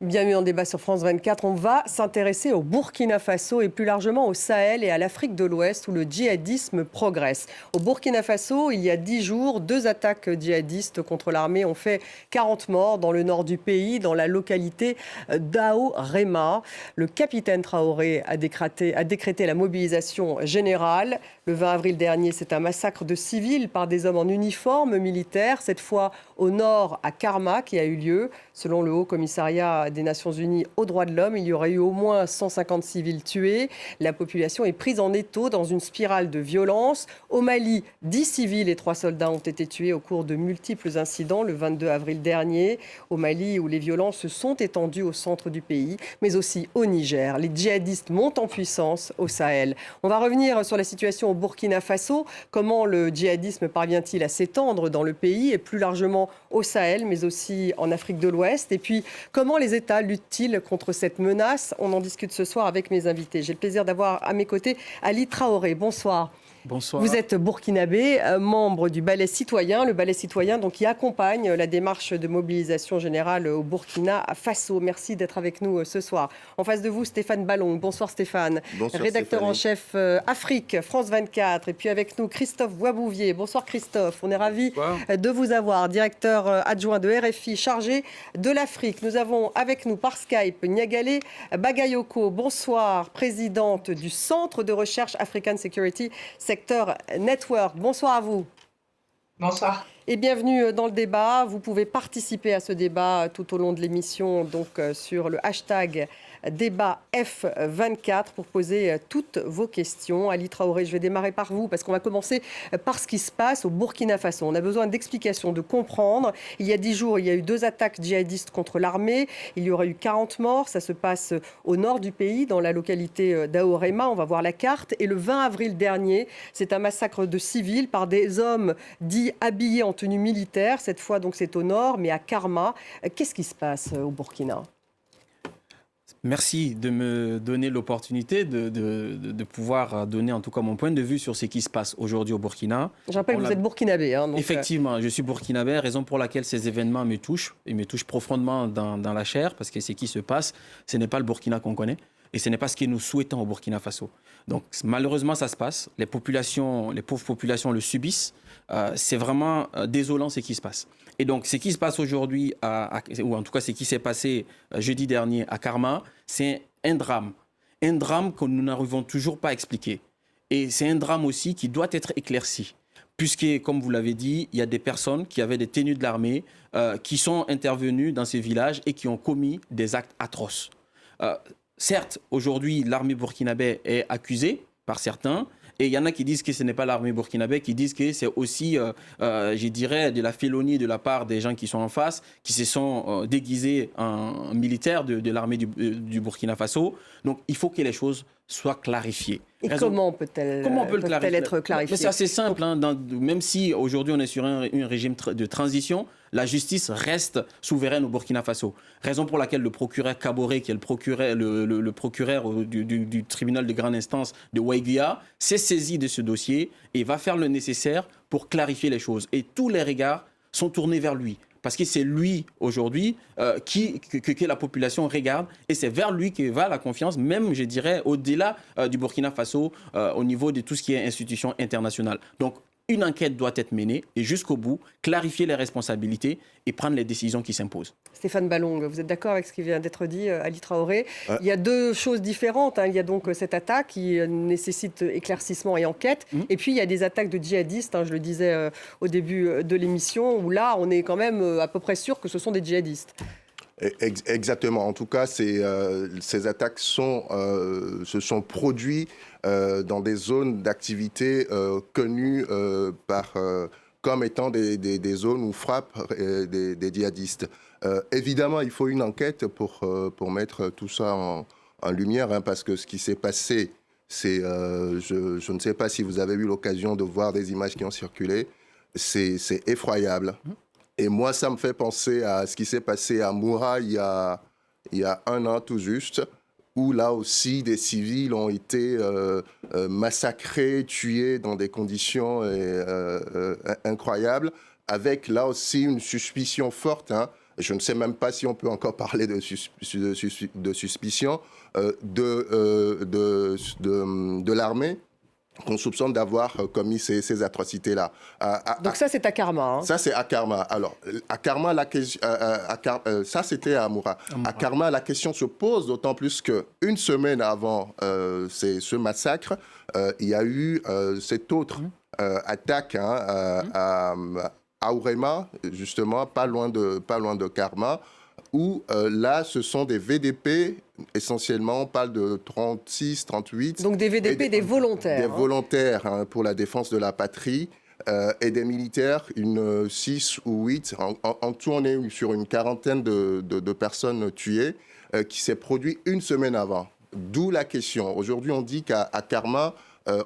Bienvenue en débat sur France 24. On va s'intéresser au Burkina Faso et plus largement au Sahel et à l'Afrique de l'Ouest où le djihadisme progresse. Au Burkina Faso, il y a 10 jours, 2 attaques djihadistes contre l'armée ont fait 40 morts dans le nord du pays, dans la localité d'Ao-Rema. Le capitaine Traoré a décrété la mobilisation générale. Le 20 avril dernier, c'est un massacre de civils par des hommes en uniforme militaire, cette fois au nord à Karma qui a eu lieu. Selon le Haut Commissariat des Nations Unies aux droits de l'homme, il y aurait eu au moins 150 civils tués. La population est prise en étau dans une spirale de violence. Au Mali, 10 civils et 3 soldats ont été tués au cours de multiples incidents le 22 avril dernier. Au Mali, où les violences se sont étendues au centre du pays, mais aussi au Niger. Les djihadistes montent en puissance au Sahel. On va revenir sur la situation au Burkina Faso. Comment le djihadisme parvient-il à s'étendre dans le pays et plus largement au Sahel, mais aussi en Afrique de l'Ouest? Et puis, comment les États luttent-ils contre cette menace? On en discute ce soir avec mes invités. J'ai le plaisir d'avoir à mes côtés Ali Traoré. Bonsoir. Bonsoir. Vous êtes burkinabé, membre du Balai citoyen, le Balai citoyen donc, qui accompagne la démarche de mobilisation générale au Burkina Faso. Merci d'être avec nous ce soir. En face de vous, Stéphane Ballon. Bonsoir Stéphane. Bonsoir, rédacteur en chef Afrique, France 24. Et puis avec nous, Christophe Boisbouvier. Bonsoir Christophe. On est ravis de vous avoir. Directeur adjoint de RFI, chargé de l'Afrique. Nous avons avec nous par Skype Niagale Bagayoko. Bonsoir, présidente du Centre de recherche African Security Sector Network. Bonsoir à vous. Bonsoir. Et bienvenue dans le débat. Vous pouvez participer à ce débat tout au long de l'émission donc sur le hashtag débat F24 pour poser toutes vos questions. Ali Traoré, je vais démarrer par vous parce qu'on va commencer par ce qui se passe au Burkina Faso. On a besoin d'explications, de comprendre. Il y a 10 jours, il y a eu 2 attaques djihadistes contre l'armée. Il y aura eu 40 morts. Ça se passe au nord du pays, dans la localité d'Ao-Rema. On va voir la carte. Et le 20 avril dernier, c'est un massacre de civils par des hommes dits habillés en tenue militaire. Cette fois, donc, c'est au nord, mais à Karma. Qu'est-ce qui se passe au Burkina ? Merci de me donner l'opportunité de pouvoir donner en tout cas mon point de vue sur ce qui se passe aujourd'hui au Burkina. Je rappelle que vous êtes burkinabé. Donc Effectivement, je suis burkinabé, raison pour laquelle ces événements me touchent, et me touchent profondément dans la chair, parce que ce qui se passe, ce n'est pas le Burkina qu'on connaît, et ce n'est pas ce que nous souhaitons au Burkina Faso. Donc malheureusement, ça se passe, les pauvres populations le subissent, c'est vraiment désolant ce qui se passe. Et donc, ce qui se passe aujourd'hui, ou en tout cas ce qui s'est passé jeudi dernier à Karma, c'est un drame que nous n'arrivons toujours pas à expliquer. Et c'est un drame aussi qui doit être éclairci, puisque, comme vous l'avez dit, il y a des personnes qui avaient des tenues de l'armée, qui sont intervenues dans ces villages et qui ont commis des actes atroces. Certes, aujourd'hui, l'armée burkinabé est accusée par certains, et il y en a qui disent que ce n'est pas l'armée burkinabé, qui disent que c'est aussi, je dirais, de la félonie de la part des gens qui sont en face, qui se sont déguisés en militaires de l'armée du Burkina Faso. Donc, il faut que les choses soient clarifiées. Et comment peut-elle être clarifiée? Mais c'est assez simple. Même si aujourd'hui on est sur un régime de transition, la justice reste souveraine au Burkina Faso. Raison pour laquelle le procureur Kaboré, qui est le procureur du tribunal de grande instance de Ouaïguia, s'est saisi de ce dossier et va faire le nécessaire pour clarifier les choses. Et tous les regards sont tournés vers lui. Parce que c'est lui, aujourd'hui, que la population regarde. Et c'est vers lui que va la confiance, même, je dirais, au-delà du Burkina Faso, au niveau de tout ce qui est institution internationale. Donc, une enquête doit être menée et jusqu'au bout, clarifier les responsabilités et prendre les décisions qui s'imposent. Stéphane Ballon, vous êtes d'accord avec ce qui vient d'être dit, Ali Traoré? Il y a 2 choses différentes. Il y a donc cette attaque qui nécessite éclaircissement et enquête. Et puis, il y a des attaques de djihadistes, je le disais au début de l'émission, où là, on est quand même à peu près sûr que ce sont des djihadistes. Exactement. En tout cas, ces attaques se sont produites dans des zones d'activité connues comme étant des zones où frappent des djihadistes. Évidemment, il faut une enquête pour mettre tout ça en lumière, parce que ce qui s'est passé, je ne sais pas si vous avez eu l'occasion de voir des images qui ont circulé, c'est effroyable. Et moi, ça me fait penser à ce qui s'est passé à Moura il y a 1 an tout juste, où là aussi des civils ont été massacrés, tués dans des conditions incroyables, avec là aussi une suspicion forte je ne sais même pas si on peut encore parler de suspicion, de l'armée, qu'on soupçonne d'avoir commis ces atrocités-là. Donc ça, c'est à Karma. Ça, c'est à Karma. Alors, à Karma, ça, c'était à Amoura. À Karma, la question se pose d'autant plus qu'une semaine avant ce massacre, il y a eu cette autre attaque à Aurema, justement, pas loin de Karma, où là, ce sont des VDP, essentiellement, on parle de 36, 38. Donc des VDP, des volontaires. Des volontaires pour la défense de la patrie et des militaires, 6 ou 8. En tout, on est sur une quarantaine de personnes tuées qui s'est produit une semaine avant. D'où la question. Aujourd'hui, on dit qu'à Karma,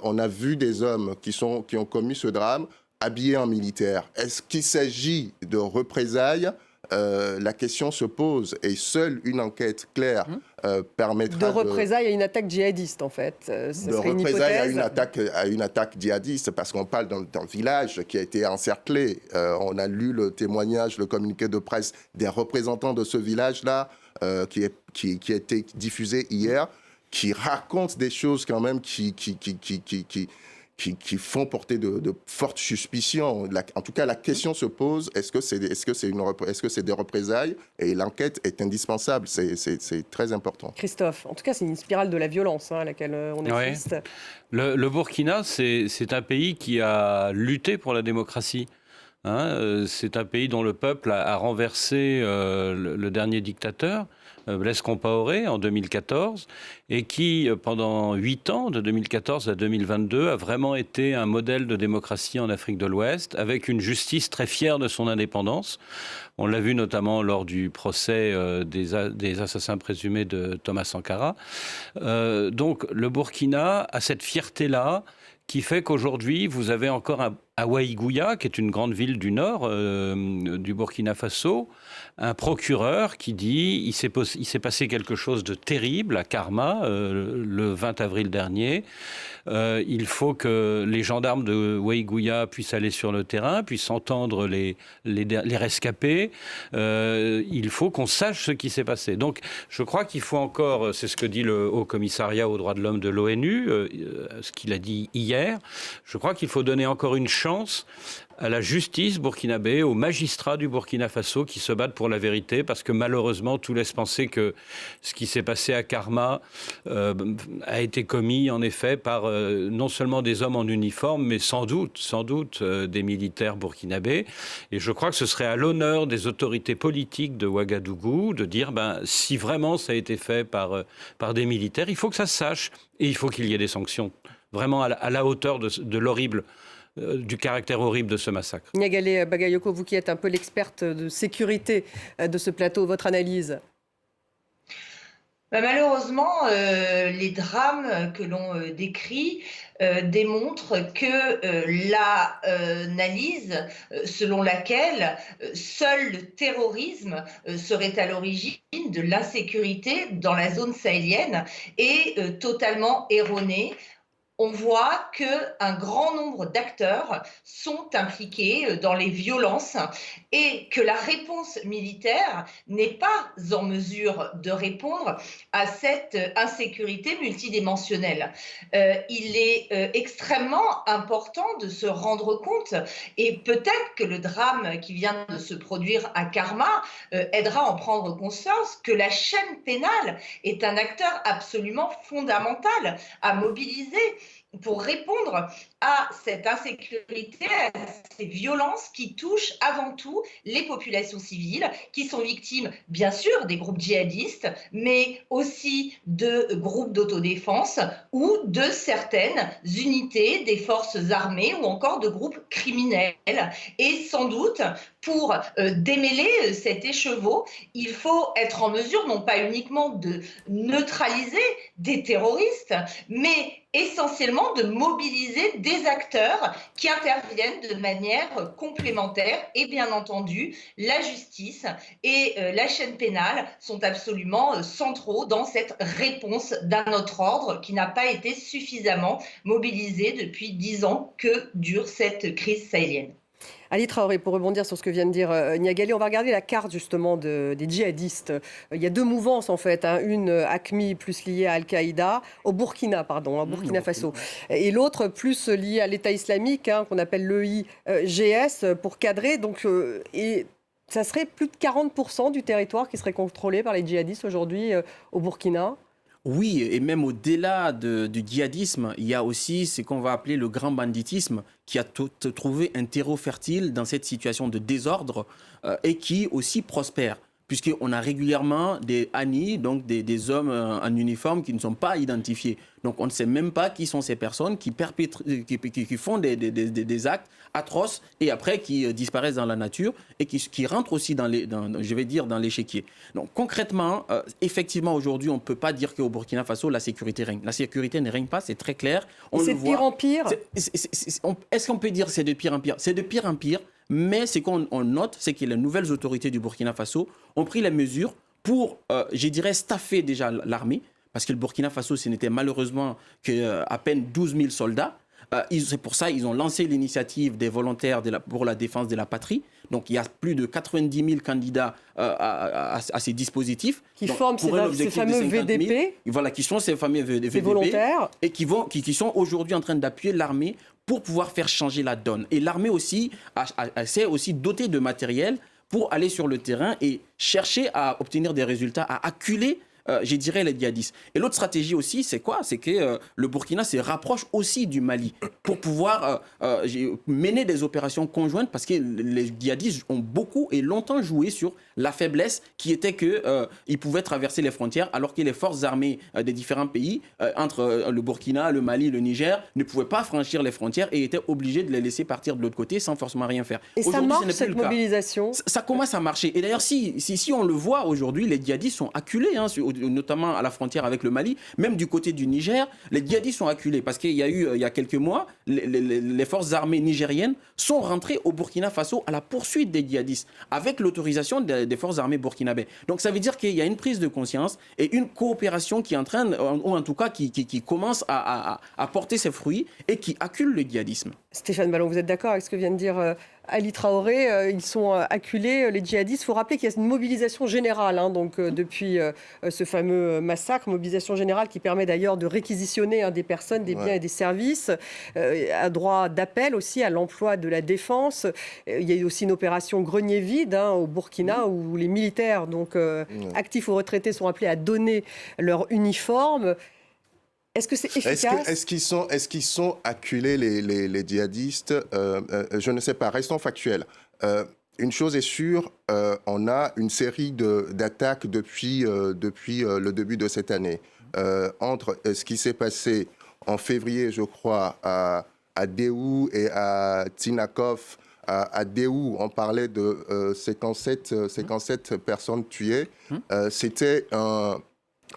on a vu des hommes qui ont commis ce drame habillés en militaire. Est-ce qu'il s'agit de représailles ? La question se pose et seule une enquête claire permettra de représailles à une attaque djihadiste, en fait. De représailles à une attaque djihadiste, parce qu'on parle d'un village qui a été encerclé. On a lu le témoignage, le communiqué de presse des représentants de ce village-là, qui a été diffusé hier, qui raconte des choses quand même qui font porter de fortes suspicions. En tout cas, la question se pose, est-ce que c'est des représailles ? Et l'enquête est indispensable, c'est très important. Christophe, en tout cas, c'est une spirale de la violence à laquelle on assiste. Ouais. Le Burkina, c'est un pays qui a lutté pour la démocratie. C'est un pays dont le peuple a renversé le dernier dictateur, Blaise Compaoré, en 2014, et qui, pendant 8 ans, de 2014 à 2022, a vraiment été un modèle de démocratie en Afrique de l'Ouest, avec une justice très fière de son indépendance. On l'a vu notamment lors du procès des assassins présumés de Thomas Sankara. Donc le Burkina a cette fierté-là, qui fait qu'aujourd'hui, vous avez encore à Ouaïgouya, qui est une grande ville du nord du Burkina Faso, un procureur qui dit il s'est passé quelque chose de terrible à Karma le 20 avril dernier. Il faut que les gendarmes de Ouaïgouya puissent aller sur le terrain, puissent entendre les rescapés. Il faut qu'on sache ce qui s'est passé. Donc, je crois qu'il faut encore, c'est ce que dit le Haut Commissariat aux droits de l'homme de l'ONU, ce qu'il a dit hier, je crois qu'il faut donner encore une chance à la justice burkinabé, aux magistrats du Burkina Faso qui se battent pour la vérité, parce que malheureusement, tout laisse penser que ce qui s'est passé à Karma a été commis en effet par non seulement des hommes en uniforme, mais sans doute des militaires burkinabés. Et je crois que ce serait à l'honneur des autorités politiques de Ouagadougou de dire, si vraiment ça a été fait par des militaires, il faut que ça se sache et il faut qu'il y ait des sanctions, vraiment à la hauteur de l'horrible, du caractère horrible de ce massacre. Niagalé Bagayoko, vous qui êtes un peu l'experte de sécurité de ce plateau, votre analyse ? Malheureusement, les drames que l'on décrit démontrent que l'analyse selon laquelle seul le terrorisme serait à l'origine de l'insécurité dans la zone sahélienne est totalement erronée. On voit qu'un grand nombre d'acteurs sont impliqués dans les violences et que la réponse militaire n'est pas en mesure de répondre à cette insécurité multidimensionnelle. Il est extrêmement important de se rendre compte, et peut-être que le drame qui vient de se produire à Karma aidera à en prendre conscience, que la chaîne pénale est un acteur absolument fondamental à mobiliser pour répondre à cette insécurité, à ces violences qui touchent avant tout les populations civiles, qui sont victimes, bien sûr, des groupes djihadistes, mais aussi de groupes d'autodéfense ou de certaines unités des forces armées ou encore de groupes criminels. Et sans doute, pour démêler cet écheveau, il faut être en mesure non pas uniquement de neutraliser des terroristes, mais essentiellement de mobiliser des acteurs qui interviennent de manière complémentaire, et bien entendu, la justice et la chaîne pénale sont absolument centraux dans cette réponse d'un autre ordre qui n'a pas été suffisamment mobilisée depuis 10 ans que dure cette crise sahélienne. Ali Traoré, pour rebondir sur ce que vient de dire Niagali, on va regarder la carte justement des djihadistes. Il y a deux mouvances en fait, hein. Une AQMI plus liée à Al-Qaïda, au Burkina Faso, et l'autre plus liée à l'État islamique, hein, qu'on appelle l'EIGS pour cadrer. Donc, et ça serait plus de 40% du territoire qui serait contrôlé par les djihadistes aujourd'hui au Burkina. Oui, et même au-delà du djihadisme, il y a aussi ce qu'on va appeler le grand banditisme qui a trouvé un terreau fertile dans cette situation de désordre et qui aussi prospère. Puisqu'on a régulièrement des ANI, donc des hommes en uniforme qui ne sont pas identifiés. Donc on ne sait même pas qui sont ces personnes qui font des actes atroces et après qui disparaissent dans la nature et qui rentrent aussi dans l'échiquier. Donc concrètement, effectivement aujourd'hui on ne peut pas dire qu'au Burkina Faso la sécurité règne. La sécurité ne règne pas, c'est très clair. C'est de pire en pire. Est-ce qu'on peut dire que c'est de pire en pire? C'est de pire en pire. Mais ce qu'on note, c'est que les nouvelles autorités du Burkina Faso ont pris les mesures pour, staffer déjà l'armée, parce que le Burkina Faso, ce n'était malheureusement qu'à peine 12 000 soldats. C'est pour ça qu'ils ont lancé l'initiative des volontaires pour la défense de la patrie. Donc, il y a plus de 90 000 candidats à ces dispositifs. Qui forment ces fameux VDP. Voilà, qui sont ces fameux VDP. Volontaires. Et qui sont aujourd'hui en train d'appuyer l'armée pour pouvoir faire changer la donne. Et l'armée aussi s'est aussi dotée de matériel pour aller sur le terrain et chercher à obtenir des résultats, à acculer les djihadistes. Et l'autre stratégie aussi, c'est quoi? C'est que le Burkina se rapproche aussi du Mali pour pouvoir mener des opérations conjointes parce que les djihadistes ont beaucoup et longtemps joué sur la faiblesse qui était qu'ils pouvaient traverser les frontières alors que les forces armées des différents pays, entre le Burkina, le Mali, le Niger, ne pouvaient pas franchir les frontières et étaient obligés de les laisser partir de l'autre côté sans forcément rien faire. Et ça marche, cette mobilisation? Ça commence à marcher. Et d'ailleurs, si on le voit aujourd'hui, les djihadistes sont acculés, hein, notamment à la frontière avec le Mali, même du côté du Niger, les djihadistes sont acculés parce qu'il y a eu, il y a quelques mois, les forces armées nigériennes sont rentrées au Burkina Faso à la poursuite des djihadistes avec l'autorisation des forces armées burkinabées. Donc ça veut dire qu'il y a une prise de conscience et une coopération qui est en train, ou en tout cas qui commence à porter ses fruits et qui accule le djihadisme. Stéphane Ballon, vous êtes d'accord avec ce que vient de dire Ali Traoré? Ils sont acculés, les djihadistes. Il faut rappeler qu'il y a une mobilisation générale depuis ce fameux massacre, mobilisation générale qui permet d'ailleurs de réquisitionner des personnes, des biens et des services, à droit d'appel aussi à l'emploi de la défense. Il y a eu aussi une opération grenier vide au Burkina où les militaires actifs ou retraités sont appelés à donner leur uniforme. Est-ce que c'est efficace? Est-ce qu'ils sont acculés, les djihadistes? Je ne sais pas. Restons factuels. Une chose est sûre, on a une série d'attaques depuis le début de cette année. Entre ce qui s'est passé en février, je crois, à Déhou et à Tinakov. À Déhou, on parlait de 57 personnes tuées. C'était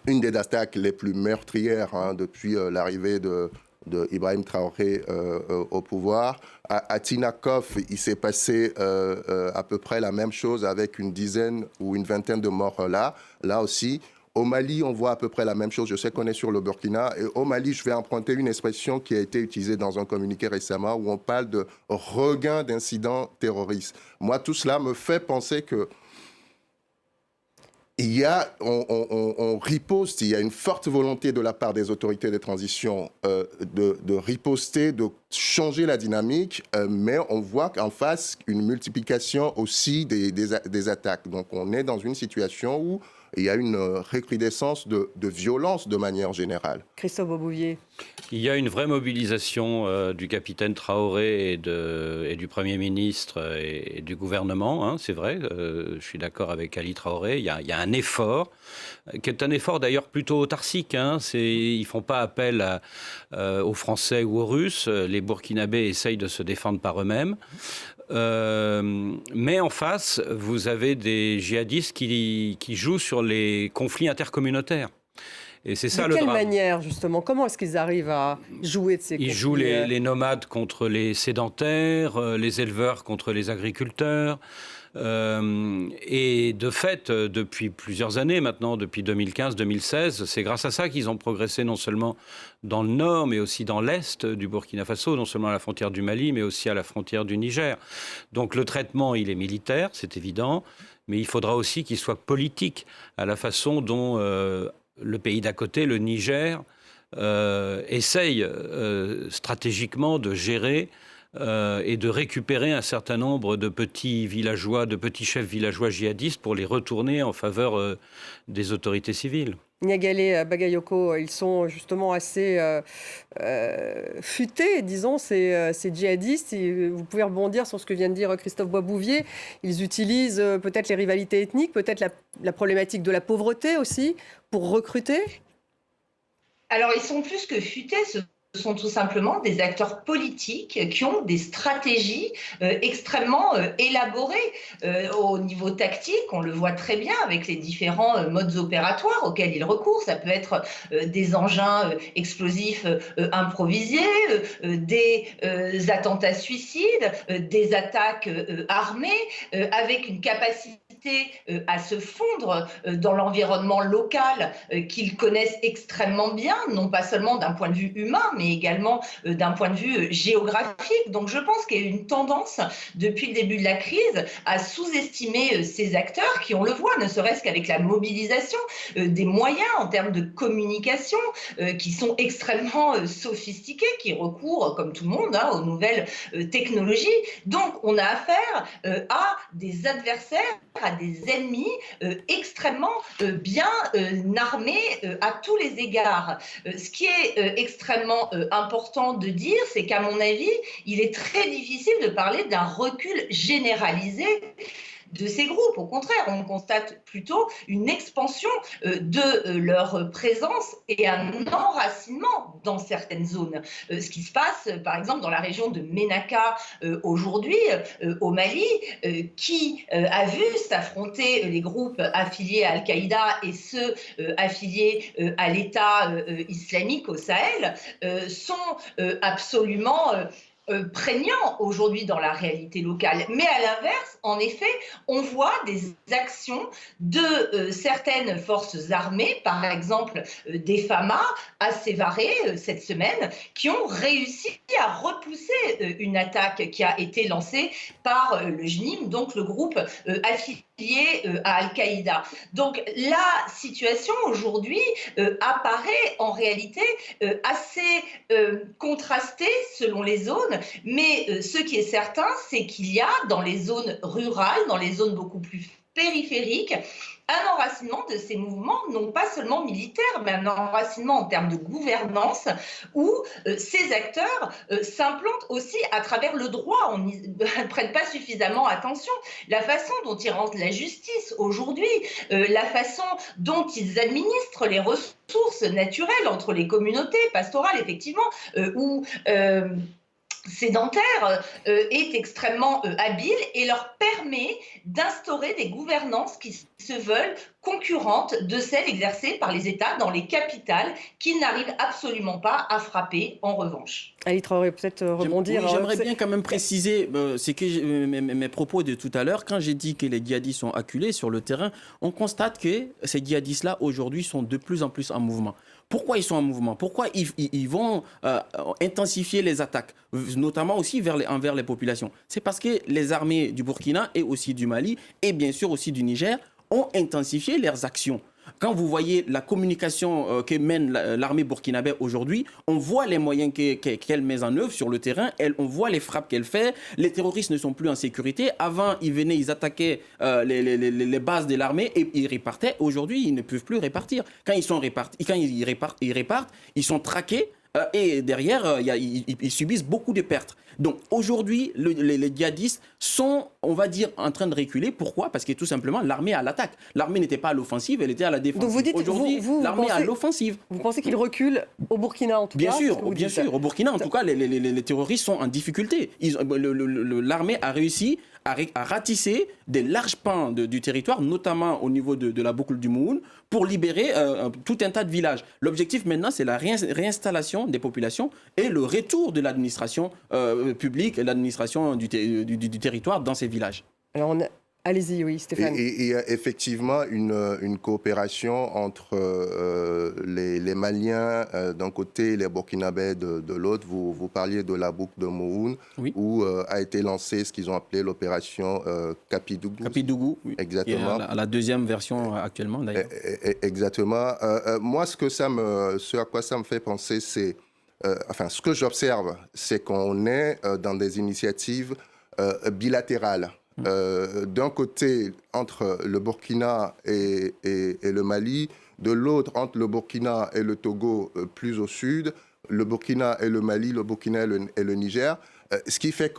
une des attaques les plus meurtrières depuis l'arrivée de Ibrahim Traoré au pouvoir. À Tinakov, il s'est passé à peu près la même chose avec une dizaine ou une vingtaine de morts là aussi. Au Mali, on voit à peu près la même chose. Je sais qu'on est sur le Burkina. Et au Mali, je vais emprunter une expression qui a été utilisée dans un communiqué récemment où on parle de regain d'incidents terroristes. Moi, tout cela me fait penser que on riposte, il y a une forte volonté de la part des autorités de transition de riposter, de changer la dynamique, mais on voit qu'en face, une multiplication aussi des attaques. Donc on est dans une situation où il y a une recrudescence de violence de manière générale. Christophe Beaubouvier. Il y a une vraie mobilisation du capitaine Traoré et du Premier ministre et du gouvernement, hein, c'est vrai. Je suis d'accord avec Ali Traoré. Il y a un effort, qui est un effort d'ailleurs plutôt autarcique. Hein, ils ne font pas appel aux Français ou aux Russes. Les Burkinabés essayent de se défendre par eux-mêmes. Mais en face, vous avez des djihadistes qui jouent sur les conflits intercommunautaires. Et c'est ça le drame. De quelle manière, justement? Comment est-ce qu'ils arrivent à jouer de ces conflits? Ils jouent les nomades contre les sédentaires, les éleveurs contre les agriculteurs. Et de fait, depuis plusieurs années maintenant, depuis 2015-2016, c'est grâce à ça qu'ils ont progressé non seulement dans le nord, mais aussi dans l'est du Burkina Faso, non seulement à la frontière du Mali, mais aussi à la frontière du Niger. Donc le traitement, il est militaire, c'est évident, mais il faudra aussi qu'il soit politique, à la façon dont le pays d'à côté, le Niger, essaye stratégiquement de gérer et de récupérer un certain nombre de petits villageois, de petits chefs villageois djihadistes pour les retourner en faveur des autorités civiles. Niagalé Bagayoko, ils sont justement assez futés, disons, ces djihadistes. Et vous pouvez rebondir sur ce que vient de dire Christophe Boisbouvier. Ils utilisent peut-être les rivalités ethniques, peut-être la problématique de la pauvreté aussi, pour recruter. Alors, ils sont plus que futés, ce sont tout simplement des acteurs politiques qui ont des stratégies extrêmement élaborées au niveau tactique. On le voit très bien avec les différents modes opératoires auxquels ils recourent. Ça peut être des engins explosifs improvisés, des attentats suicides, des attaques armées avec une capacité à se fondre dans l'environnement local qu'ils connaissent extrêmement bien, non pas seulement d'un point de vue humain, mais également d'un point de vue géographique. Donc je pense qu'il y a une tendance depuis le début de la crise à sous-estimer ces acteurs qui, on le voit, ne serait-ce qu'avec la mobilisation des moyens en termes de communication qui sont extrêmement sophistiqués, qui recourent, comme tout le monde, aux nouvelles technologies. Donc on a affaire à des adversaires, à des ennemis extrêmement bien armés à tous les égards. Ce qui est extrêmement important de dire, c'est qu'à mon avis, il est très difficile de parler d'un recul généralisé de ces groupes. Au contraire, on constate plutôt une expansion de leur présence et un enracinement dans certaines zones. Ce qui se passe, par exemple, dans la région de Ménaka aujourd'hui, au Mali, qui a vu s'affronter les groupes affiliés à Al-Qaïda et ceux affiliés à l'État islamique au Sahel, sont absolument prégnant aujourd'hui dans la réalité locale. Mais à l'inverse, en effet, on voit des actions de certaines forces armées, par exemple des FAMA à Sévaré cette semaine, qui ont réussi à repousser une attaque qui a été lancée par le JNIM, donc le groupe affilié à Al-Qaïda. Donc la situation aujourd'hui apparaît en réalité assez contrastée selon les zones. Mais ce qui est certain, c'est qu'il y a dans les zones rurales, dans les zones beaucoup plus périphériques, un enracinement de ces mouvements, non pas seulement militaires, mais un enracinement en termes de gouvernance, où ces acteurs s'implantent aussi à travers le droit. On n'y prête pas suffisamment attention. La façon dont ils rendent la justice aujourd'hui, la façon dont ils administrent les ressources naturelles entre les communautés pastorales, effectivement, ou sédentaire est extrêmement habile et leur permet d'instaurer des gouvernances qui se veulent concurrentes de celles exercées par les États dans les capitales qu'ils n'arrivent absolument pas à frapper en revanche. Ali Traoré, peut-être rebondir. Oui, j'aimerais bien quand même préciser c'est que mes propos de tout à l'heure, quand j'ai dit que les djihadistes sont acculés sur le terrain, on constate que ces djihadistes-là aujourd'hui sont de plus en plus en mouvement. Pourquoi ils sont en mouvement? Pourquoi ils vont intensifier les attaques, notamment aussi envers les populations? C'est parce que les armées du Burkina et aussi du Mali, et bien sûr aussi du Niger, ont intensifié leurs actions. Quand vous voyez la communication que mène l'armée burkinabé aujourd'hui, on voit les moyens qu'elle met en œuvre sur le terrain, on voit les frappes qu'elle fait, les terroristes ne sont plus en sécurité. Avant, ils venaient, ils attaquaient les bases de l'armée et ils repartaient. Aujourd'hui, ils ne peuvent plus repartir. Quand ils repartent, ils sont traqués. Et derrière, ils subissent beaucoup de pertes. Donc aujourd'hui, les djihadistes sont, on va dire, en train de reculer. Pourquoi? Parce que tout simplement, l'armée est à l'attaque. L'armée n'était pas à l'offensive, elle était à la défensive. Donc vous dites, aujourd'hui, l'armée est à l'offensive. Vous pensez qu'ils reculent au Burkina, en tout bien cas? Sûr. Au Burkina, en tout cas, les terroristes sont en difficulté. L'armée a réussi à ratisser des larges pans du territoire, notamment au niveau de la boucle du Moun, pour libérer tout un tas de villages. L'objectif maintenant, c'est la réinstallation des populations et le retour de l'administration publique et l'administration du territoire dans ces villages. Alors Allez-y, oui, Stéphane. Et il y a effectivement une coopération entre les Maliens d'un côté et les Burkinabés de l'autre. Vous parliez de la boucle de Mohoun, Oui. où a été lancée ce qu'ils ont appelé l'opération Capidougou. Capidougou, oui. Exactement. Qui est la deuxième version actuellement, d'ailleurs. Exactement. Moi, ce à quoi ça me fait penser, c'est... ce que j'observe, c'est qu'on est dans des initiatives bilatérales. D'un côté, entre le Burkina et le Mali, de l'autre, entre le Burkina et le Togo, plus au sud, le Burkina et le Mali, le Burkina et le Niger. Ce qui fait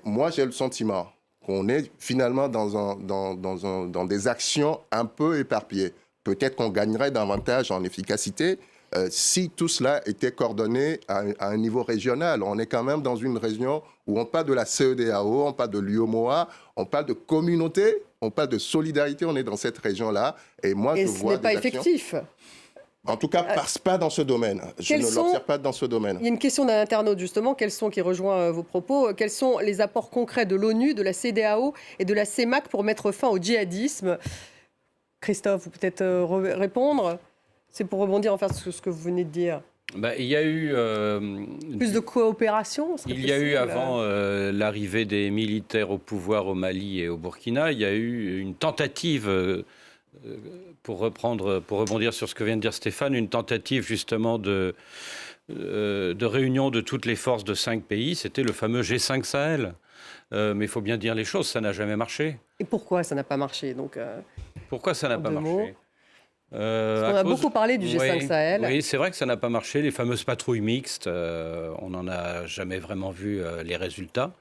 moi j'ai le sentiment qu'on est finalement dans des actions un peu éparpillées. Peut-être qu'on gagnerait davantage en efficacité si tout cela était coordonné à un niveau régional. On est quand même dans une région où on parle de la CEDEAO, on parle de l'UEMOA, on parle de communauté, on parle de solidarité, on est dans cette région-là. Et moi, je vois ce n'est pas effectif. En tout cas, pas dans ce domaine. Je ne l'observe pas dans ce domaine. Il y a une question d'un internaute, justement, qui rejoint vos propos. Quels sont les apports concrets de l'ONU, de la CEDEAO et de la CEMAC pour mettre fin au djihadisme ? Christophe, vous peut-être répondre ? C'est pour rebondir sur ce que vous venez de dire. Il y a eu... plus de coopération ? Il y a eu, avant l'arrivée des militaires au pouvoir au Mali et au Burkina, il y a eu une tentative, pour rebondir sur ce que vient de dire Stéphane, une tentative justement de réunion de toutes les forces de 5 pays. C'était le fameux G5 Sahel. Mais il faut bien dire les choses, ça n'a jamais marché. Et pourquoi ça n'a pas marché Pourquoi ça n'a pas marché ? On a beaucoup parlé du G5 Sahel. Oui, c'est vrai que ça n'a pas marché. Les fameuses patrouilles mixtes, on n'en a jamais vraiment vu les résultats.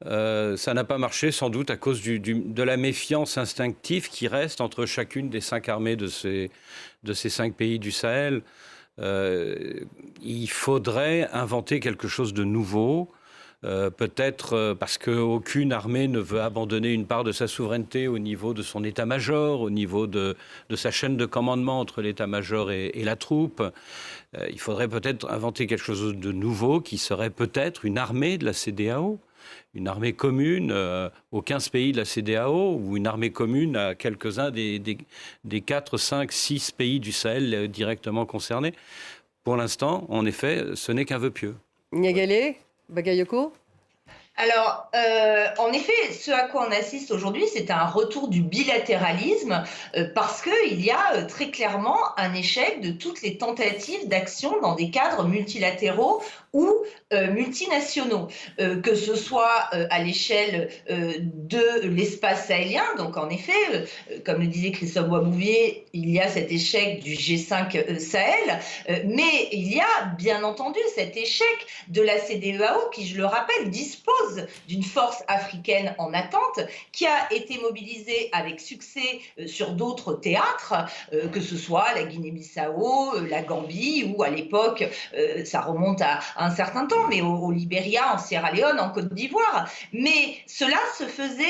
Ça n'a pas marché sans doute à cause de la méfiance instinctive qui reste entre chacune des 5 armées de ces 5 pays du Sahel. Il faudrait inventer quelque chose de nouveau. Peut-être parce qu'aucune armée ne veut abandonner une part de sa souveraineté au niveau de son état-major, au niveau de sa chaîne de commandement entre l'état-major et la troupe. Il faudrait peut-être inventer quelque chose de nouveau qui serait peut-être une armée de la CEDEAO, une armée commune aux 15 pays de la CEDEAO ou une armée commune à quelques-uns des 4, 5, 6 pays du Sahel directement concernés. Pour l'instant, en effet, ce n'est qu'un vœu pieux. Niagalé, Bagayoko ? Alors, en effet, ce à quoi on assiste aujourd'hui, c'est un retour du bilatéralisme parce qu'il y a très clairement un échec de toutes les tentatives d'action dans des cadres multilatéraux ou multinationaux, que ce soit à l'échelle de l'espace sahélien. Donc, en effet, comme le disait Christophe Boisbouvier, il y a cet échec du G5 Sahel, mais il y a bien entendu cet échec de la CEDEAO qui, je le rappelle, dispose d'une force africaine en attente qui a été mobilisée avec succès sur d'autres théâtres, que ce soit la Guinée-Bissau, la Gambie ou à l'époque, ça remonte à un certain temps, mais au Libéria, en Sierra Leone, en Côte d'Ivoire. Mais cela se faisait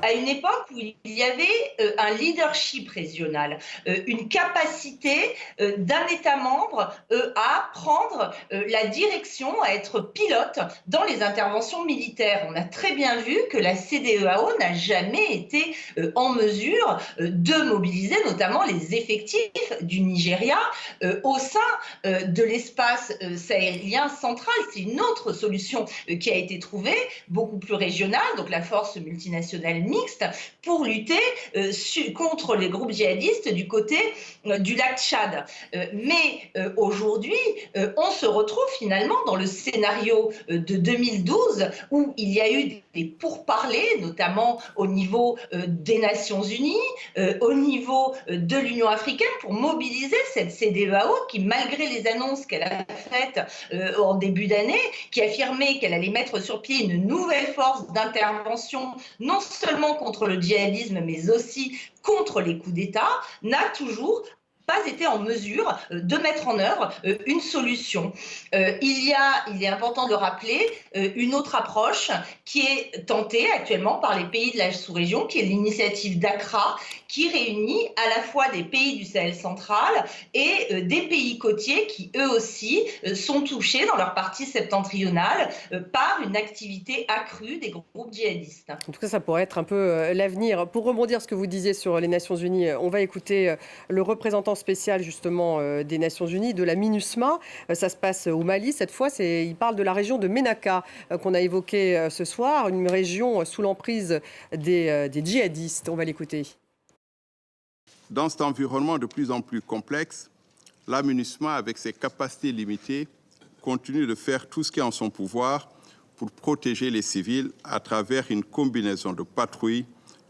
à une époque où il y avait un leadership régional, une capacité d'un État membre à prendre la direction, à être pilote dans les interventions militaires. On a très bien vu que la CEDEAO n'a jamais été en mesure de mobiliser notamment les effectifs du Nigeria au sein de l'espace sahélien central. C'est une autre solution qui a été trouvée, beaucoup plus régionale, donc la force multinationale mixte, pour lutter contre les groupes djihadistes du côté du lac Tchad. Mais aujourd'hui, on se retrouve finalement dans le scénario de 2012 où il y a eu des pourparlers, notamment au niveau des Nations Unies, au niveau de l'Union africaine, pour mobiliser cette CEDEAO qui, malgré les annonces qu'elle a faites en début d'année, qui affirmait qu'elle allait mettre sur pied une nouvelle force d'intervention, non seulement contre le djihadisme, mais aussi contre les coups d'État, n'a toujours pas été en mesure de mettre en œuvre une solution. Il est important de rappeler une autre approche qui est tentée actuellement par les pays de la sous-région, qui est l'initiative d'Accra, qui réunit à la fois des pays du Sahel central et des pays côtiers qui, eux aussi, sont touchés dans leur partie septentrionale par une activité accrue des groupes djihadistes. En tout cas, ça pourrait être un peu l'avenir. Pour rebondir ce que vous disiez sur les Nations Unies, on va écouter le représentant spécial justement des Nations Unies, de la MINUSMA. Ça se passe au Mali cette fois. Il parle de la région de Ménaka qu'on a évoquée ce soir, une région sous l'emprise des djihadistes. On va l'écouter. Dans cet environnement de plus en plus complexe, la MINUSMA, avec ses capacités limitées, continue de faire tout ce qui est en son pouvoir pour protéger les civils à travers une combinaison de patrouilles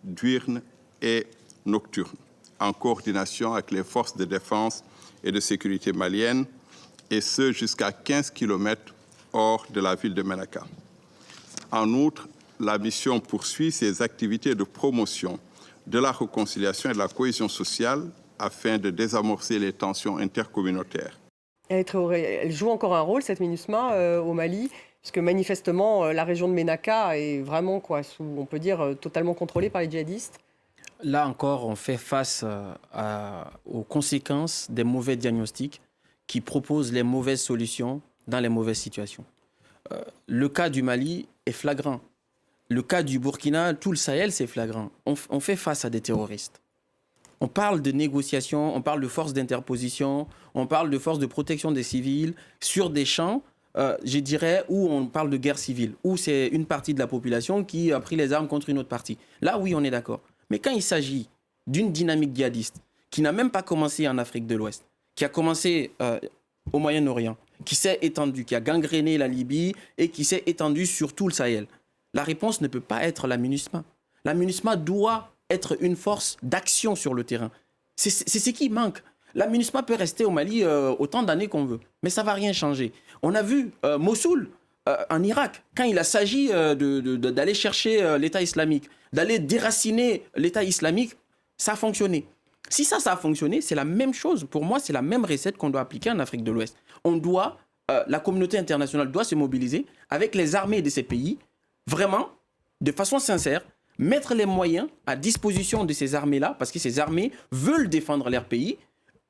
diurnes et nocturnes, en coordination avec les forces de défense et de sécurité maliennes, et ce jusqu'à 15 km hors de la ville de Ménaka. En outre, la mission poursuit ses activités de promotion de la réconciliation et de la cohésion sociale afin de désamorcer les tensions intercommunautaires. Elle joue encore un rôle, cette MINUSMA, au Mali, puisque manifestement, la région de Ménaka est vraiment, on peut dire, totalement contrôlée par les djihadistes. Là encore, on fait face aux conséquences des mauvais diagnostics qui proposent les mauvaises solutions dans les mauvaises situations. Le cas du Mali est flagrant. Le cas du Burkina, tout le Sahel, c'est flagrant. On fait face à des terroristes. On parle de négociations, on parle de forces d'interposition, on parle de forces de protection des civils sur des champs, je dirais, où on parle de guerre civile, où c'est une partie de la population qui a pris les armes contre une autre partie. Là, oui, on est d'accord. Mais quand il s'agit d'une dynamique djihadiste qui n'a même pas commencé en Afrique de l'Ouest, qui a commencé au Moyen-Orient, qui s'est étendue, qui a gangréné la Libye et qui s'est étendue sur tout le Sahel, la réponse ne peut pas être la MINUSMA. La MINUSMA doit être une force d'action sur le terrain. C'est ce qui manque. La MINUSMA peut rester au Mali autant d'années qu'on veut, mais ça ne va rien changer. On a vu Mossoul, en Irak, quand il a s'agi d'aller chercher l'État islamique, d'aller déraciner l'État islamique, ça a fonctionné. Si ça a fonctionné, c'est la même chose. Pour moi, c'est la même recette qu'on doit appliquer en Afrique de l'Ouest. La communauté internationale doit se mobiliser avec les armées de ces pays, vraiment, de façon sincère, mettre les moyens à disposition de ces armées-là, parce que ces armées veulent défendre leur pays,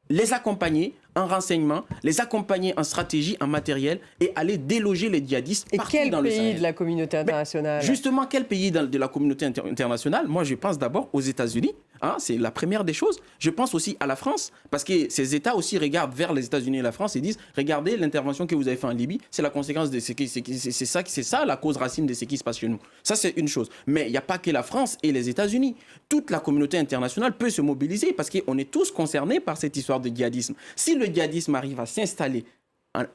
les accompagner en renseignement, les accompagner en stratégie, en matériel, et aller déloger les djihadistes partout dans le Sahel. Et quel pays de la communauté internationale ? Justement, quel pays de la communauté internationale ? Moi, je pense d'abord aux États-Unis. C'est la première des choses. Je pense aussi à la France, parce que ces États aussi regardent vers les États-Unis et la France et disent « Regardez l'intervention que vous avez faite en Libye, c'est la conséquence de c'est ça la cause racine de ce qui se passe chez nous. » Ça, c'est une chose. Mais il n'y a pas que la France et les États-Unis. Toute la communauté internationale peut se mobiliser parce qu'on est tous concernés par cette histoire de djihadisme. Si le djihadisme arrive à s'installer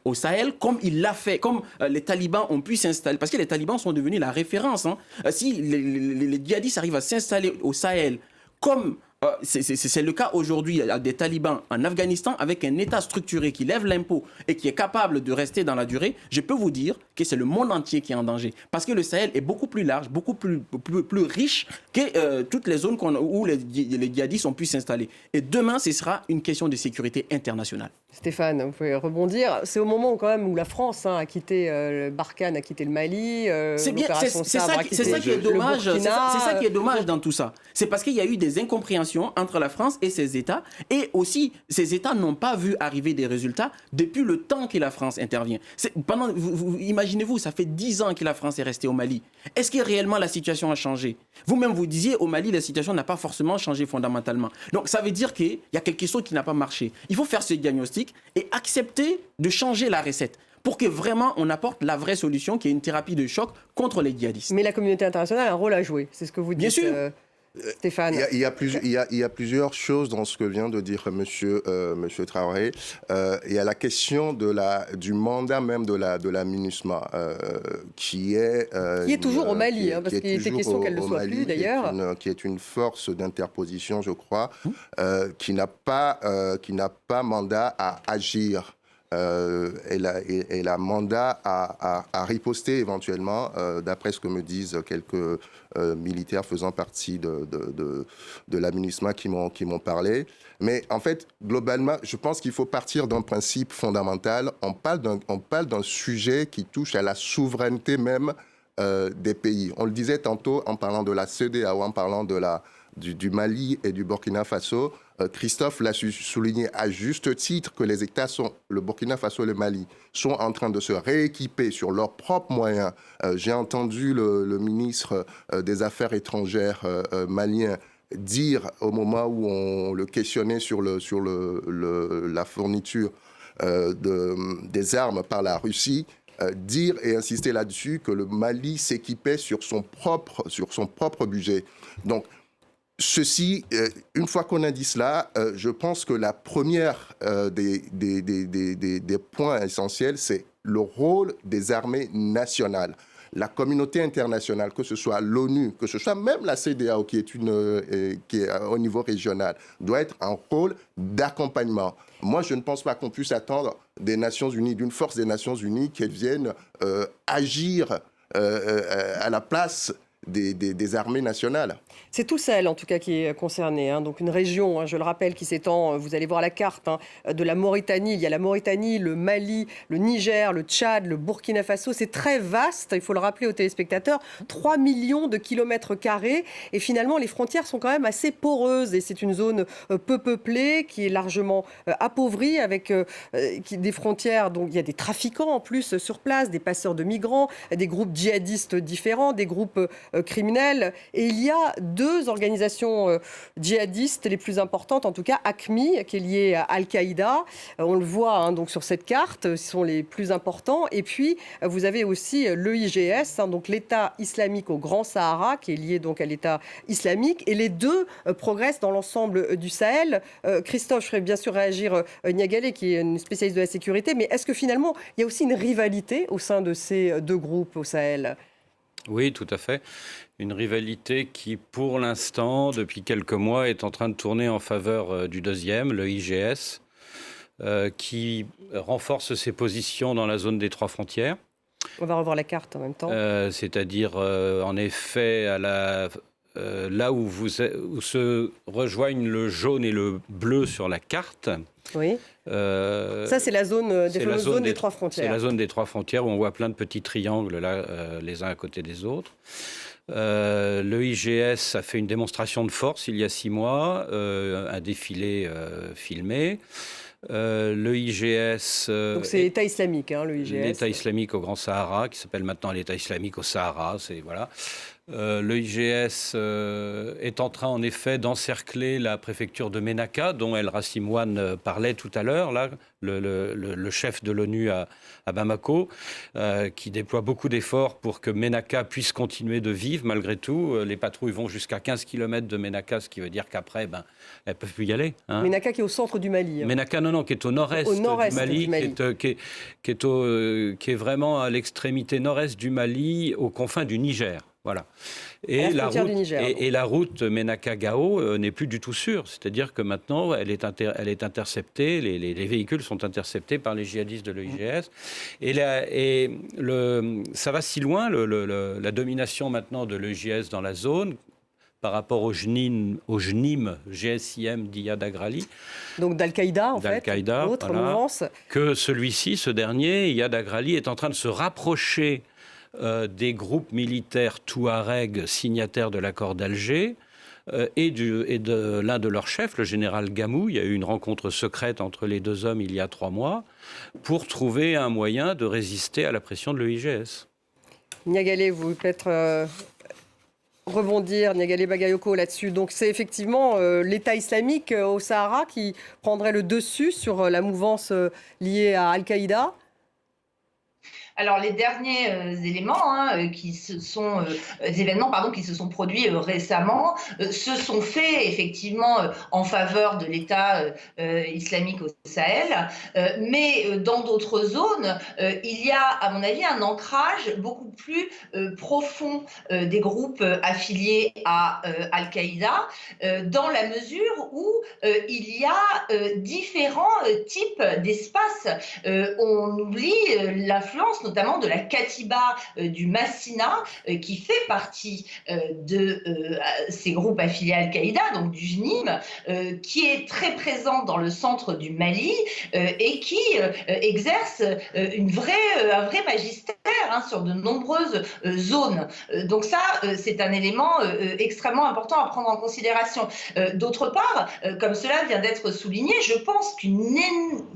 au Sahel, comme il l'a fait, comme les talibans ont pu s'installer, parce que les talibans sont devenus la référence. Si les djihadistes arrivent à s'installer au Sahel, comme c'est le cas aujourd'hui des talibans en Afghanistan, avec un État structuré qui lève l'impôt et qui est capable de rester dans la durée, je peux vous dire que c'est le monde entier qui est en danger. Parce que le Sahel est beaucoup plus large, beaucoup plus riche que toutes les zones où les djihadistes ont pu s'installer. Et demain, ce sera une question de sécurité internationale. Stéphane, vous pouvez rebondir. C'est au moment où la France a quitté Barkhane, a quitté le Mali. C'est ça qui est dommage. C'est ça qui est dommage dans tout ça. C'est parce qu'il y a eu des incompréhensions entre la France et ses États. Et aussi, ces États n'ont pas vu arriver des résultats depuis le temps que la France intervient. Imaginez-vous, ça fait 10 ans que la France est restée au Mali. Est-ce que réellement la situation a changé ? Vous-même, vous disiez, au Mali, la situation n'a pas forcément changé fondamentalement. Donc, ça veut dire qu'il y a quelque chose qui n'a pas marché. Il faut faire ce diagnostic et accepter de changer la recette pour que vraiment on apporte la vraie solution qui est une thérapie de choc contre les djihadistes. Mais la communauté internationale a un rôle à jouer, c'est ce que vous dites. Bien sûr. Stéphane. Il y a plusieurs choses dans ce que vient de dire monsieur Traoré. Il y a la question du mandat même de la MINUSMA, qui est toujours au Mali, parce qu'il était question qu'elle ne le soit plus d'ailleurs. Qui est une force d'interposition, je crois, qui n'a pas mandat à agir elle a mandat à riposter éventuellement, d'après ce que me disent quelques militaires faisant partie de la MINUSMA qui m'ont parlé. Mais en fait, globalement, je pense qu'il faut partir d'un principe fondamental. On parle d'un sujet qui touche à la souveraineté même des pays. On le disait tantôt en parlant de la CEDEAO, en parlant du Mali et du Burkina Faso. Christophe l'a souligné à juste titre que les États le Burkina Faso et le Mali, sont en train de se rééquiper sur leurs propres moyens. J'ai entendu le ministre des Affaires étrangères malien dire au moment où on le questionnait sur la fourniture des armes par la Russie, dire et insister là-dessus que le Mali s'équipait sur son propre budget. Donc, ceci, une fois qu'on a dit cela, je pense que la première des points essentiels, c'est le rôle des armées nationales. La communauté internationale, que ce soit l'ONU, que ce soit même la CEDEAO, qui est au niveau régional, doit être un rôle d'accompagnement. Moi, je ne pense pas qu'on puisse attendre des Nations Unies, d'une force des Nations Unies, qu'elles viennent agir à la place des armées nationales. C'est tout Sahel, en tout cas, qui est concerné. Donc une région, je le rappelle, qui s'étend, vous allez voir la carte, de la Mauritanie. Il y a la Mauritanie, le Mali, le Niger, le Tchad, le Burkina Faso. C'est très vaste, il faut le rappeler aux téléspectateurs. 3 millions de kilomètres carrés. Et finalement, les frontières sont quand même assez poreuses. Et c'est une zone peu peuplée, qui est largement appauvrie, avec des frontières. Donc il y a des trafiquants en plus sur place, des passeurs de migrants, des groupes djihadistes différents, des groupes criminels. Et il y a 2 organisations djihadistes les plus importantes, en tout cas AQMI, qui est liée à Al-Qaïda. On le voit donc sur cette carte, ce sont les plus importants. Et puis, vous avez aussi l'EIGS, donc l'État islamique au Grand Sahara, qui est lié donc à l'État islamique. Et les 2 progressent dans l'ensemble du Sahel. Christophe, je ferai bien sûr réagir Niagalé, qui est une spécialiste de la sécurité. Mais est-ce que finalement, il y a aussi une rivalité au sein de ces 2 groupes au Sahel ? Oui, tout à fait. Une rivalité qui, pour l'instant, depuis quelques mois, est en train de tourner en faveur du deuxième, le IGS, qui renforce ses positions dans la zone des 3 frontières. On va revoir la carte en même temps. C'est-à-dire, en effet, là où se rejoignent le jaune et le bleu sur la carte. Oui. Ça, c'est la zone des 3 frontières. C'est la zone des 3 frontières où on voit plein de petits triangles là, les uns à côté des autres. Le IGS a fait une démonstration de force il y a 6 mois, un défilé filmé. Le IGS... Donc c'est l'État islamique, le IGS. L'État islamique au Grand Sahara, qui s'appelle maintenant l'État islamique au Sahara, voilà. Le IGS est en train, en effet, d'encercler la préfecture de Ménaka, dont El Rassimouane parlait tout à l'heure, là, le chef de l'ONU à Bamako, qui déploie beaucoup d'efforts pour que Ménaka puisse continuer de vivre, malgré tout. Les patrouilles vont jusqu'à 15 km de Ménaka, ce qui veut dire qu'après, elles ne peuvent plus y aller. Ménaka qui est au centre du Mali. Ménaka, non, qui est au nord-est, du Mali. Qui est vraiment à l'extrémité nord-est du Mali, aux confins du Niger. Voilà. Et la route Ménaka-Gao n'est plus du tout sûre. C'est-à-dire que maintenant, elle est interceptée, les véhicules sont interceptés par les djihadistes de l'EIGS. Ça va si loin, la domination maintenant de l'EIGS dans la zone, par rapport au GSIM d'Iyad Agrali. Donc d'Al-Qaïda, en fait, autre mouvance. Que ce dernier, Iyad Agrali, est en train de se rapprocher des groupes militaires touaregs signataires de l'accord d'Alger et de l'un de leurs chefs, le général Gamou. Il y a eu une rencontre secrète entre les 2 hommes il y a 3 mois pour trouver un moyen de résister à la pression de l'EIGS. Niagalé, vous peut-être rebondir, Niagalé Bagayoko, là-dessus. Donc c'est effectivement l'État islamique au Sahara qui prendrait le dessus sur la mouvance liée à Al-Qaïda. Alors les derniers événements qui se sont produits récemment se sont faits effectivement en faveur de l'État islamique au Sahel, mais dans d'autres zones, il y a à mon avis un ancrage beaucoup plus profond des groupes affiliés à Al-Qaïda, dans la mesure où il y a différents types d'espaces. On oublie l'influence notamment de la Katiba du Massina, qui fait partie de ces groupes affiliés à Al-Qaïda, donc du JNIM, qui est très présente dans le centre du Mali et qui exerce un vrai magistère sur de nombreuses zones. Donc ça, c'est un élément extrêmement important à prendre en considération. D'autre part, comme cela vient d'être souligné, je pense qu'une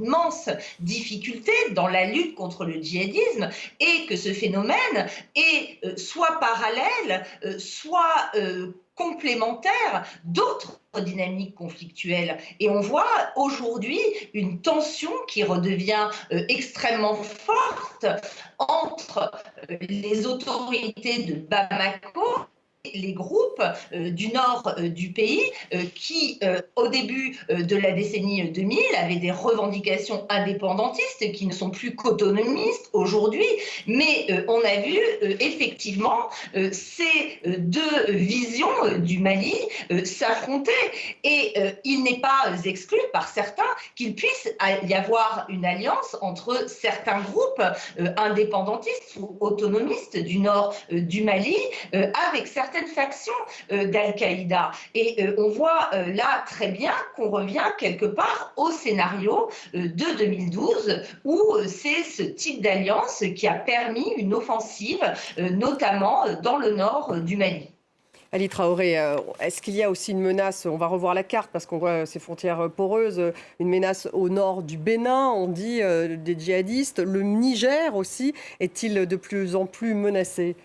immense difficulté dans la lutte contre le djihadisme est que ce phénomène est soit parallèle, soit complémentaire d'autres dynamiques conflictuelles. Et on voit aujourd'hui une tension qui redevient extrêmement forte entre les autorités de Bamako, les groupes du nord du pays qui, au début de la décennie 2000, avaient des revendications indépendantistes qui ne sont plus qu'autonomistes aujourd'hui, mais on a vu effectivement ces deux visions du Mali s'affronter et il n'est pas exclu par certains qu'il puisse y avoir une alliance entre certains groupes indépendantistes ou autonomistes du nord du Mali avec certaines factions d'Al-Qaïda. Et on voit là très bien qu'on revient quelque part au scénario de 2012 où c'est ce type d'alliance qui a permis une offensive, notamment dans le nord du Mali. Ali Traoré, est-ce qu'il y a aussi une menace, on va revoir la carte parce qu'on voit ces frontières poreuses, une menace au nord du Bénin, on dit des djihadistes. Le Niger aussi est-il de plus en plus menacé ?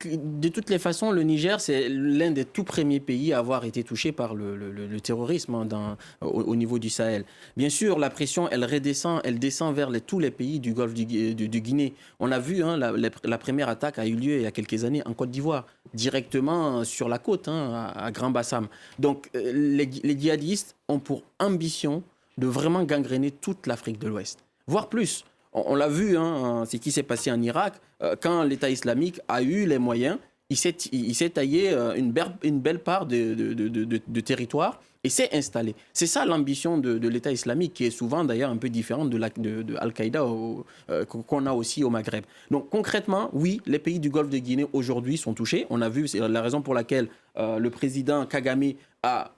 De toutes les façons, le Niger, c'est l'un des tout premiers pays à avoir été touché par le terrorisme au niveau du Sahel. Bien sûr, la pression, elle descend vers tous les pays du golfe du Guinée. On a vu, la première attaque a eu lieu il y a quelques années en Côte d'Ivoire, directement sur la côte, à Grand Bassam. Donc, les djihadistes ont pour ambition de vraiment gangréner toute l'Afrique de l'Ouest, voire plus. On l'a vu, ce qui s'est passé en Irak, quand l'État islamique a eu les moyens, il s'est taillé une belle part de territoire et s'est installé. C'est ça l'ambition de l'État islamique, qui est souvent d'ailleurs un peu différente de Al-Qaïda qu'on a aussi au Maghreb. Donc concrètement, oui, les pays du Golfe de Guinée aujourd'hui sont touchés. On a vu, c'est la raison pour laquelle le président Kagame a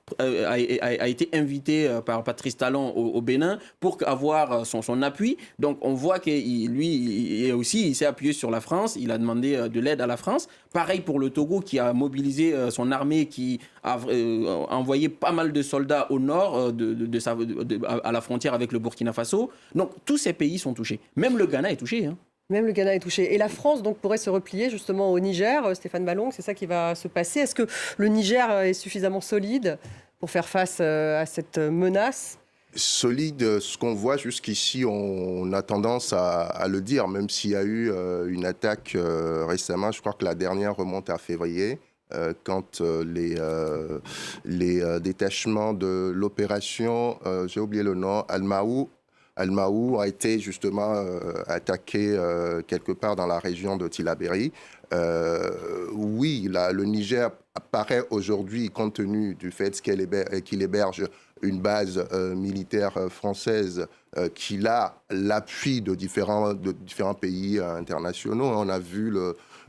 été invité par Patrice Talon au Bénin pour avoir son appui. Donc on voit qu'il il s'est appuyé sur la France, il a demandé de l'aide à la France. Pareil pour le Togo qui a mobilisé son armée, qui a envoyé pas mal de soldats au nord à la frontière avec le Burkina Faso. Donc tous ces pays sont touchés. Même le Ghana est touché. Même le Ghana est touché. Et la France donc pourrait se replier justement au Niger. Stéphane Ballon, c'est ça qui va se passer. Est-ce que le Niger est suffisamment solide pour faire face à cette menace ? Solide, ce qu'on voit jusqu'ici, on a tendance à le dire, même s'il y a eu une attaque récemment. Je crois que la dernière remonte à février, quand les détachements de l'opération, j'ai oublié le nom, Al-Maou a été justement attaqué quelque part dans la région de Tillabéri. Oui, le Niger apparaît aujourd'hui, compte tenu du fait qu'il héberge une base militaire française qui a l'appui de différents pays internationaux. On a vu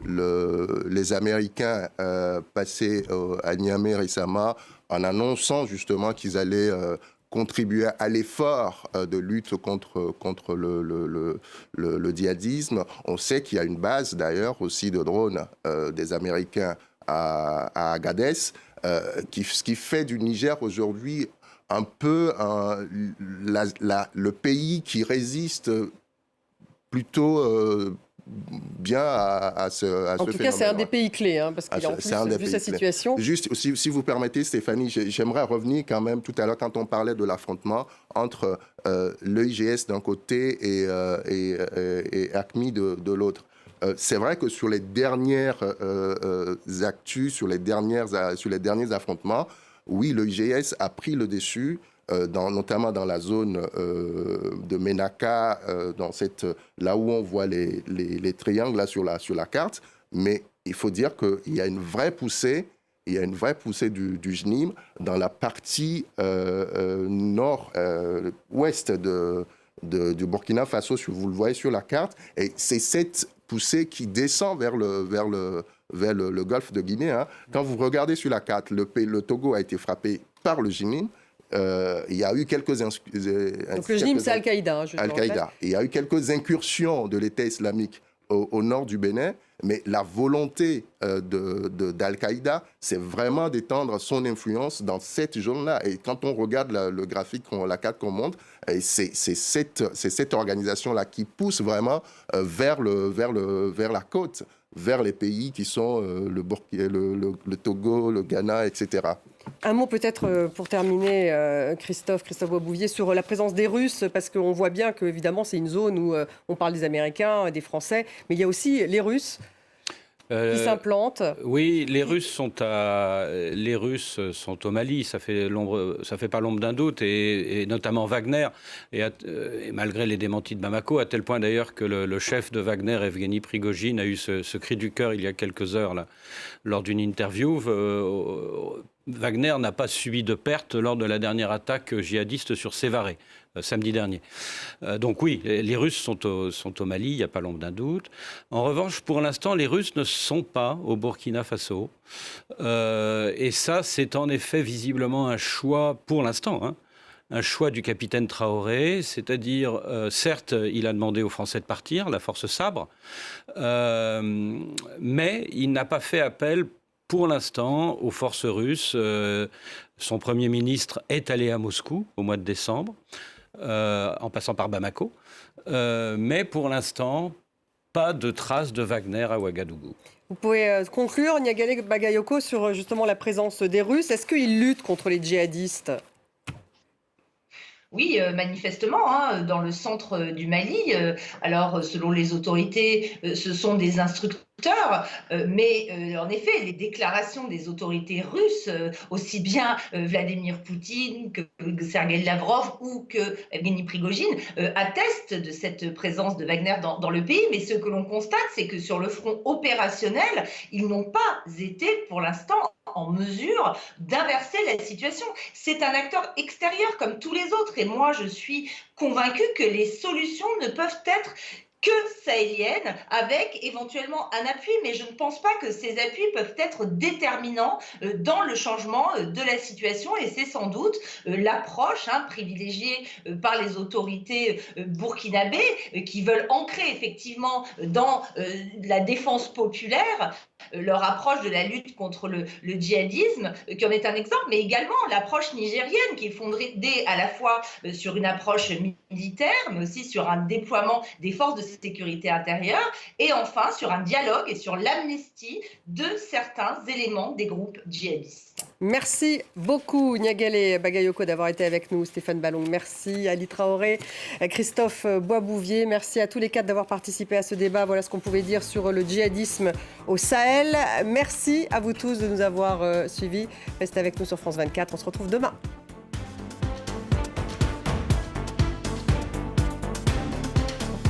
les Américains passer à Niamey récemment en annonçant justement qu'ils allaient contribuer à l'effort de lutte contre le djihadisme. On sait qu'il y a une base d'ailleurs aussi de drones des Américains à Agadez, ce qui fait du Niger aujourd'hui un peu le pays qui résiste plutôt bien à ce phénomène. En tout cas, c'est un des pays clés, hein, parce qu'il a en plus, vu sa situation... Juste, si vous permettez, Stéphanie, j'aimerais revenir quand même tout à l'heure quand on parlait de l'affrontement entre l'EIGS d'un côté et ACMI de l'autre. C'est vrai que sur les dernières actus, sur les derniers affrontements, oui, l'EIGS a pris le dessus, notamment dans la zone de Ménaka, là où on voit les triangles là, sur la carte. Mais il faut dire qu'il y a une vraie poussée. Il y a une vraie poussée du JNIM dans la partie nord-ouest du Burkina Faso, si vous le voyez sur la carte. Et c'est cette poussée qui descend vers le golfe de Guinée. Hein. Quand vous regardez sur la carte, le Togo a été frappé par le JNIM. Il y a eu quelques... Donc le JNIM, c'est Al-Qaïda. Al-Qaïda. Il y a eu quelques incursions de l'État islamique au nord du Bénin, mais la volonté d'Al-Qaïda, c'est vraiment d'étendre son influence dans cette zone-là. Et quand on regarde le graphique, la carte qu'on montre, c'est cette organisation-là qui pousse vraiment vers la côte, vers les pays qui sont le Togo, le Ghana, etc. Un mot peut-être pour terminer, Christophe Boisbouvier, sur la présence des Russes, parce qu'on voit bien qu'évidemment c'est une zone où on parle des Américains, des Français, mais il y a aussi les Russes qui s'implantent. Oui, les Russes sont au Mali, ça fait pas l'ombre d'un doute, et notamment Wagner, et malgré les démentis de Bamako, à tel point d'ailleurs que le chef de Wagner, Evgeny Prigojine, a eu ce cri du cœur il y a quelques heures là, lors d'une interview. Wagner n'a pas subi de pertes lors de la dernière attaque djihadiste sur Sévaré, samedi dernier. Donc oui, les Russes sont au Mali, il n'y a pas l'ombre d'un doute. En revanche, pour l'instant, les Russes ne sont pas au Burkina Faso. Et ça, c'est en effet visiblement un choix, pour l'instant, hein, un choix du capitaine Traoré, c'est-à-dire, certes, il a demandé aux Français de partir, la force Sabre, mais il n'a pas fait appel pour l'instant aux forces russes. Son Premier ministre est allé à Moscou au mois de décembre, en passant par Bamako. Mais pour l'instant, pas de traces de Wagner à Ouagadougou. Vous pouvez conclure, Niagale Bagayoko, sur justement la présence des Russes. Est-ce qu'ils luttent contre les djihadistes ? Oui, manifestement, hein, dans le centre du Mali. Alors, selon les autorités, ce sont des instructeurs, mais en effet, les déclarations des autorités russes, aussi bien Vladimir Poutine que Sergueï Lavrov ou que Evgeny Prigojine, attestent de cette présence de Wagner dans le pays. Mais ce que l'on constate, c'est que sur le front opérationnel, ils n'ont pas été, pour l'instant, en mesure d'inverser la situation. C'est un acteur extérieur comme tous les autres. Et moi, je suis convaincue que les solutions ne peuvent être que sahéliennes, avec éventuellement un appui, mais je ne pense pas que ces appuis peuvent être déterminants dans le changement de la situation, et c'est sans doute l'approche privilégiée par les autorités burkinabées qui veulent ancrer effectivement dans la défense populaire leur approche de la lutte contre le djihadisme, qui en est un exemple, mais également l'approche nigérienne, qui est fondée à la fois sur une approche militaire, mais aussi sur un déploiement des forces de sécurité intérieure, et enfin sur un dialogue et sur l'amnistie de certains éléments des groupes djihadistes. Merci beaucoup, Niagale Bagayoko, d'avoir été avec nous. Stéphane Ballon, merci. Ali Traoré, Christophe Boisbouvier, merci à tous les quatre d'avoir participé à ce débat. Voilà ce qu'on pouvait dire sur le djihadisme au Sahel. Merci à vous tous de nous avoir suivis. Restez avec nous sur France 24. On se retrouve demain.